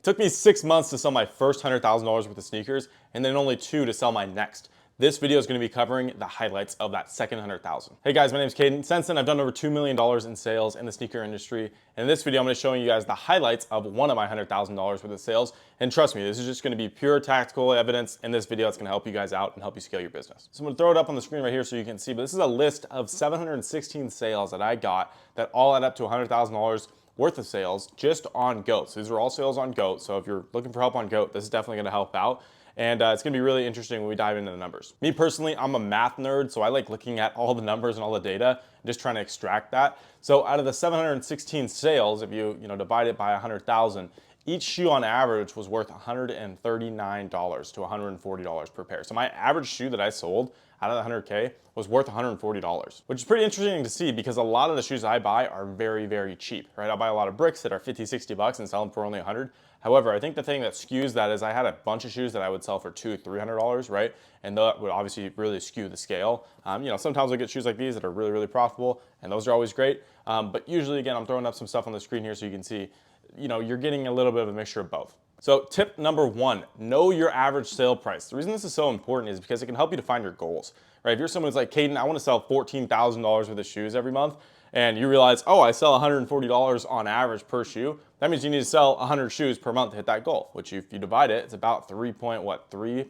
took me 6 months to sell my first $100,000 worth of sneakers, and then only 2 to sell my next. This video is going to be covering the highlights of that second 100,000. Hey guys, my name is Caden. Since then, I've done over $2 million in sales in the sneaker industry. And in this video, I'm going to show you guys the highlights of one of my $100,000 worth of sales. And trust me, this is just going to be pure tactical evidence in this video. It's going to help you guys out and help you scale your business. So I'm going to throw it up on the screen right here so you can see, but this is a list of 716 sales that I got that all add up to $100,000 worth of sales just on GOAT. So these are all sales on GOAT. So if you're looking for help on GOAT, this is definitely going to help out. And it's going to be really interesting when we dive into the numbers. Me personally, I'm a math nerd, so I like looking at all the numbers and all the data and just trying to extract that. So out of the 716 sales, if you divide it by 100,000, each shoe on average was worth $139 to $140 per pair. So my average shoe that I sold out of the 100K was worth $140, which is pretty interesting to see because a lot of the shoes I buy are very, very cheap, right? I buy a lot of bricks that are 50, 60 bucks and sell them for only 100. However, I think the thing that skews that is I had a bunch of shoes that I would sell for $200, $300, right? And that would obviously really skew the scale. Sometimes I get shoes like these that are really, really profitable, and those are always great. But usually, again, I'm throwing up some stuff on the screen here so you can see, you're getting a little bit of a mixture of both. So tip number one, know your average sale price. The reason this is so important is because it can help you define your goals, right? If you're someone who's like, Caden, I want to sell $14,000 worth of shoes every month, and you realize, oh, I sell $140 on average per shoe, that means you need to sell 100 shoes per month to hit that goal, which if you divide it, it's about 3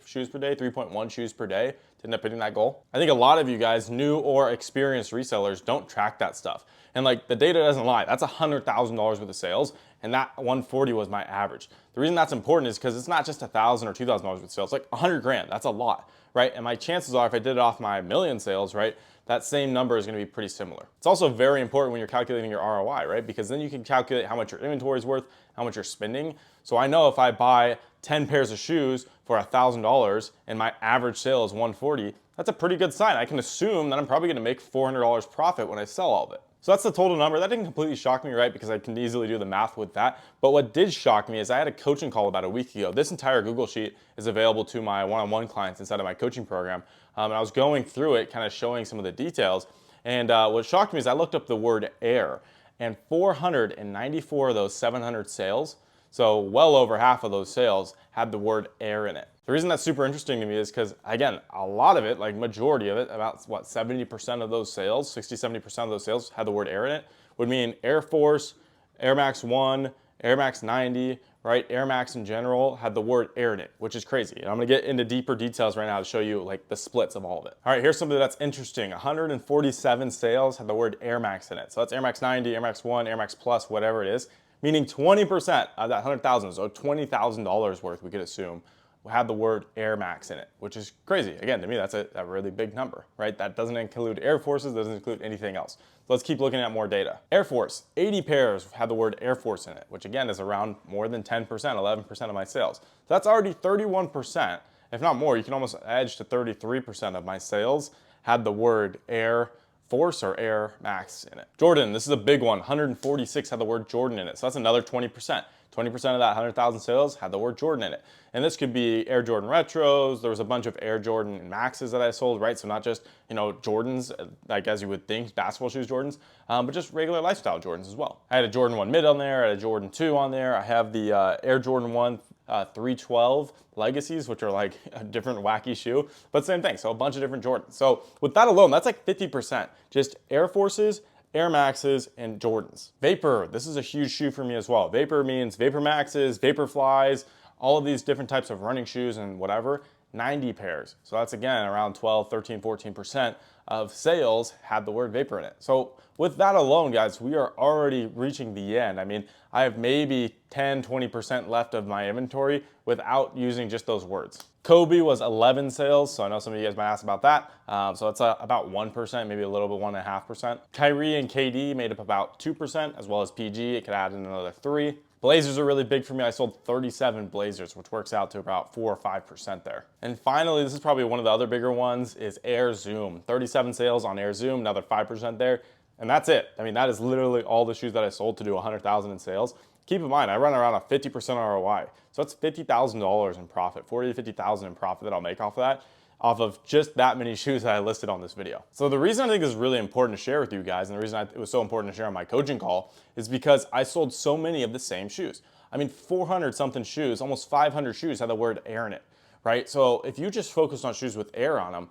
shoes per day, 3.1 shoes per day to end up hitting that goal. I think a lot of you guys, new or experienced resellers, don't track that stuff. And like the data doesn't lie, that's $100,000 worth of sales, and that 140 was my average. The reason that's important is because it's not just $1,000 or $2,000 worth of sales, like 100 grand, that's a lot, right? And my chances are if I did it off my million sales, right, that same number is going to be pretty similar. It's also very important when you're calculating your ROI, right? Because then you can calculate how much your inventory is worth, how much you're spending. So I know if I buy 10 pairs of shoes for $1,000 and my average sale is 140, that's a pretty good sign. I can assume that I'm probably going to make $400 profit when I sell all of it. So that's the total number. That didn't completely shock me, right? Because I can easily do the math with that. But what did shock me is I had a coaching call about a week ago. This entire Google Sheet is available to my one-on-one clients inside of my coaching program. And I was going through it, kind of showing some of the details. And what shocked me is I looked up the word air, and 494 of those 700 sales, so well over half of those sales, had the word air in it. The reason that's super interesting to me is because, again, a lot of it, like majority of it, about 70% of those sales, 60, 70% of those sales had the word air in it, would mean Air Force, Air Max 1, Air Max 90, right? Air Max in general had the word air in it, which is crazy. And I'm gonna get into deeper details right now to show you like the splits of all of it. All right, here's something that's interesting. 147 sales had the word Air Max in it. So that's Air Max 90, Air Max 1, Air Max Plus, whatever it is, meaning 20% of that 100,000, so $20,000 worth, we could assume, had the word Air Max in it, which is crazy. Again, to me, that's a really big number, right? That doesn't include Air Forces, doesn't include anything else. So let's keep looking at more data. Air Force, 80 pairs had the word Air Force in it, which again is around more than 10%, 11% of my sales. So that's already 31%, if not more. You can almost edge to 33% of my sales had the word Air Force or Air Max in it. Jordan, this is a big one. 146 had the word Jordan in it. So that's another 20%. 20% of that 100,000 sales had the word Jordan in it. And this could be Air Jordan Retros. There was a bunch of Air Jordan Maxes that I sold, right? So not just, Jordans, like as you would think, basketball shoes Jordans, but just regular lifestyle Jordans as well. I had a Jordan 1 mid on there, I had a Jordan 2 on there. I have the Air Jordan 1 312 Legacies, which are like a different wacky shoe, but same thing. So a bunch of different Jordans. So with that alone, that's like 50%. Just Air Forces, Air Maxes, and Jordans. Vapor, this is a huge shoe for me as well. Vapor means Vapor Maxes, Vapor Flies, all of these different types of running shoes and whatever, 90 pairs. So that's again around 12, 13, 14% of sales had the word Vapor in it. So with that alone, guys, we are already reaching the end. I mean, I have maybe 10, 20% left of my inventory without using just those words. Kobe was 11 sales, so I know some of you guys might ask about that. So that's about 1%, maybe a little bit 1.5%. Kyrie and KD made up about 2%, as well as PG. It could add in another 3. Blazers are really big for me. I sold 37 Blazers, which works out to about 4 or 5% there. And finally, this is probably one of the other bigger ones, is Air Zoom. 37 sales on Air Zoom, another 5% there. And that's it. I mean, that is literally all the shoes that I sold to do 100,000 in sales. Keep in mind, I run around a 50% ROI. So that's $50,000 in profit, 40 to 50,000 in profit that I'll make off of that, off of just that many shoes that I listed on this video. So the reason I think this is really important to share with you guys, and the reason it was so important to share on my coaching call, is because I sold so many of the same shoes. I mean, 400 something shoes, almost 500 shoes had the word air in it, right? So if you just focus on shoes with air on them,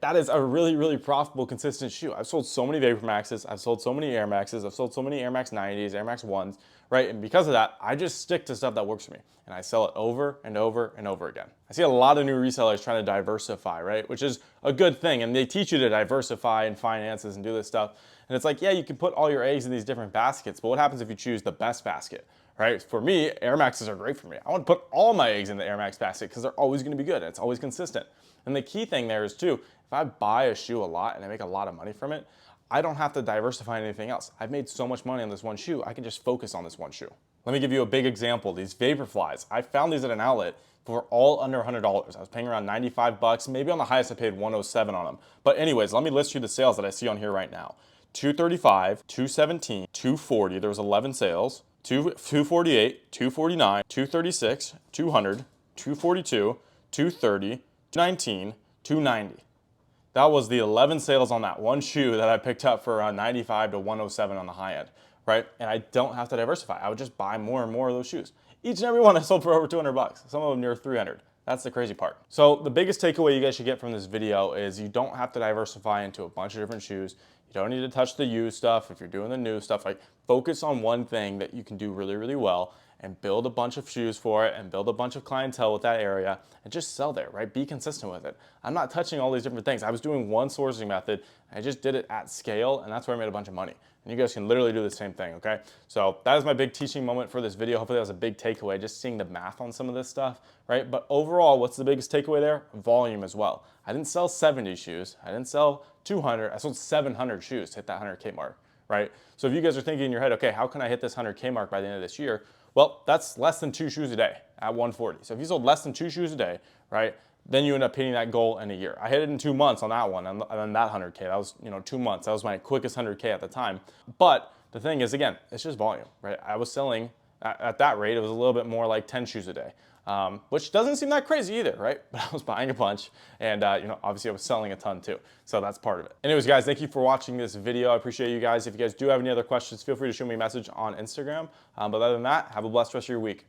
that is a really, really profitable, consistent shoe. I've sold so many Vapor Maxes, I've sold so many Air Maxes, I've sold so many Air Max 90s, Air Max 1s, right? And because of that, I just stick to stuff that works for me. And I sell it over and over and over again. I see a lot of new resellers trying to diversify, right? Which is a good thing. And they teach you to diversify in finances and do this stuff. And it's like, yeah, you can put all your eggs in these different baskets, but what happens if you choose the best basket? Right? For me, Air Maxes are great for me. I want to put all my eggs in the Air Max basket because they're always going to be good and it's always consistent. And the key thing there is too, if I buy a shoe a lot and I make a lot of money from it, I don't have to diversify in anything else. I've made so much money on this one shoe, I can just focus on this one shoe. Let me give you a big example. These Vaporflies, I found these at an outlet for all under $100. I was paying around 95 bucks, maybe on the highest I paid 107 on them. But anyways, let me list you the sales that I see on here right now. 235, 217, 240, there was 11 sales. 248, 249, 236, 200, 242, 230, 219, 290. That was the 11 sales on that one shoe that I picked up for around 95 to 107 on the high end, right? And I don't have to diversify. I would just buy more and more of those shoes. Each and every one I sold for over 200 bucks. Some of them near 300. That's the crazy part. So the biggest takeaway you guys should get from this video is you don't have to diversify into a bunch of different shoes. You don't need to touch the used stuff. If you're doing the new stuff, like focus on one thing that you can do really, really well and build a bunch of shoes for it and build a bunch of clientele with that area and just sell there, right? Be consistent with it. I'm not touching all these different things. I was doing one sourcing method. I just did it at scale and that's where I made a bunch of money. And you guys can literally do the same thing, okay? So that is my big teaching moment for this video. Hopefully that was a big takeaway, just seeing the math on some of this stuff, right? But overall, what's the biggest takeaway there? Volume as well. I didn't sell 70 shoes. I didn't sell 200. I sold 700 shoes to hit that 100K mark, right? So if you guys are thinking in your head, okay, how can I hit this 100K mark by the end of this year? Well, that's less than 2 shoes a day at 140. So if you sold less than 2 shoes a day, right? Then you end up hitting that goal in a year. I hit it in 2 months on that one, and then that 100K, that was 2 months. That was my quickest 100K at the time. But the thing is, again, it's just volume, right? I was selling at that rate, it was a little bit more like 10 shoes a day, which doesn't seem that crazy either, right? But I was buying a bunch, and obviously I was selling a ton too. So that's part of it. Anyways, guys, thank you for watching this video. I appreciate you guys. If you guys do have any other questions, feel free to shoot me a message on Instagram. But other than that, have a blessed rest of your week.